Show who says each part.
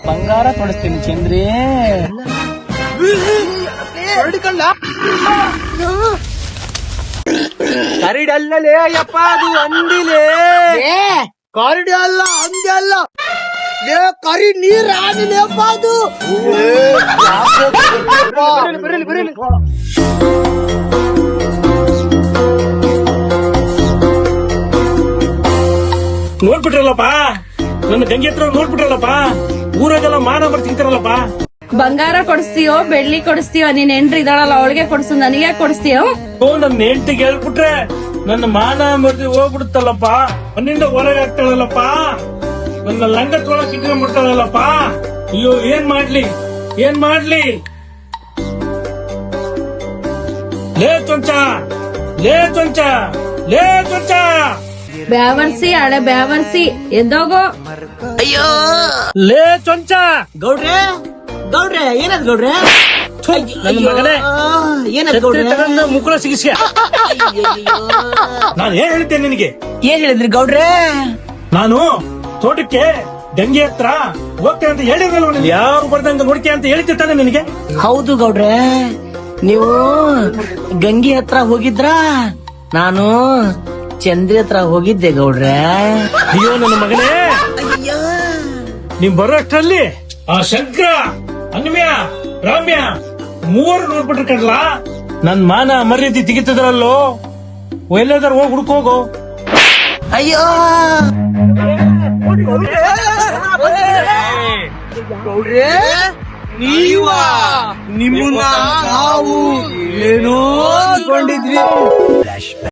Speaker 1: ಬಂಗಾರ ಕೊಡಿಸ್ತೀನಿ ಚಂದ್ರಿ. ಕರಿಡಲ್ಲಲೇ ಅಯ್ಯಪ್ಪ, ಅದು ಅಂದಿಲೇ.
Speaker 2: ಕರಡಿ ಅಲ್ಲ, ಅಂದಿ ಅಲ್ಲ, ಕರಿ ನೀರ್ ಆಗಿಲ್ಲಪ್ಪ ಅದು.
Speaker 3: ನೋಡ್ಬಿಟ್ರಲ್ಲಪ್ಪ, ನನ್ನ ಗಂಗೆ ಹತ್ರ ನೋಡ್ಬಿಟ್ರಲ್ಲಪ್ಪ, ಊರಾಗೆಲ್ಲ ಮಾನ ಬರ್ತಿರ್ತಾರಲ್ಲಪ್ಪ.
Speaker 4: ಬಂಗಾರ ಕೊಡಿಸ್ತೀಯೋ ಬೆಳ್ಳಿ ಕೊಡಿಸ್ತೀಯೋ? ನೀನ್ ಹೆಂಡ್ರಿ ಇದಾಳಲ್ಲ ಅವಳಿಗೆ ಕೊಡಿಸು, ನನಗೆ ಕೊಡಿಸ್ತೀಯೋ?
Speaker 3: ನನ್ನ ಹೆಂಡತಿಗೆ ಹೇಳ್ಬಿಟ್ರೆ ನನ್ನ ಮಾನ ಮರ್ದಿ ಹೋಗ್ಬಿಡುತ್ತಲ್ಲಪ್ಪ. ಮಣ್ಣಿಂದ ಹೊರಗೆ ಆಗ್ತಾಳಲ್ಲಪ್ಪ, ನನ್ನ ಲಂಗ ತೊಳಕ್ ಇಟ್ಕೊಂಡ್ಬಿಡ್ತಾಳಲ್ಲಪ್ಪ. ಅಯ್ಯೋ, ಏನ್ ಮಾಡ್ಲಿ ಏನ್ ಮಾಡ್ಲಿ? ಲೇ ಚೊಂಚ, ಲೇ ಚೊಂಚ, ಲೇ ಚೊಂಚ.
Speaker 4: ಬ್ಯಾವರ್ಸಿ ಹಳೆ ಬ್ಯಾವರ್ಸಿ, ಎದ್ದೋಗೋ.
Speaker 2: ಅಯ್ಯೋ
Speaker 3: ಲೇ ಚೊಂಚ.
Speaker 2: ಗೌಡ್ರೆ, ಗೌಡ್ರೆ, ಏನದ್ ಗೌಡ್ರೆ?
Speaker 3: ನನ್ನ ಮಗನೇ,
Speaker 2: ಏನದ್ ಗೌಡ್ರೆ?
Speaker 3: ಮುಕ್ಕಳ ಸಿಗಿಸ್ಯ. ನಾನು ಏನ್ ಹೇಳಿದ್ದೇನೆ ನಿನಗೆ?
Speaker 2: ಏನ್ ಹೇಳಿದ್ರಿ ಗೌಡ್ರೆ?
Speaker 3: ನಾನು ತೋಟಕ್ಕೆ ಗಂಗೆ ಹತ್ರ ಹೋಗ್ತೇನೆ ಅಂತ ಹೇಳಿರಲ್ಲ. ಯಾರು ಬರ್ದಂಗ ನೋಡ್ಕೆ ಅಂತ ಹೇಳ್ತಿರ್ತಾನೆ ನಿನಗೆ.
Speaker 2: ಹೌದು ಗೌಡ್ರೆ, ನೀವು ಗಂಗೆ ಹತ್ರ ಹೋಗಿದ್ರ, ನಾನು ಚಂದ್ರಿ ಹತ್ರ ಹೋಗಿದ್ದೆ ಗೌಡ್ರೆ.
Speaker 3: ಅಯ್ಯೋ ನನ್ನ ಮಗನೇ, ನೀವ್ ಬರೋ ಅಷ್ಟರಲ್ಲಿ ಆ ಶಂಕರ, ಅನ್ಮ್ಯ, ರಾಮ್ಯ ಮೂವರು ನೋಡ್ಬಿಟ್ರೆ ಕಡ್ಲ ನನ್ ಮಾನ ಮರ್ಯಾದೆ ತೆಗಿತದ್ರಲ್ಲೋ. ಎಲ್ಲದಾರ ಹೋಗಿ ಹುಡ್ಕೋಗೋ.
Speaker 2: ಅಯ್ಯೋ ಗೌಡ್ರೆ, ನೀವ ನಿಮ್ಮನ್ನ ನಾವು ಏನೋ ಅನ್ಕೊಂಡಿದ್ವಿ.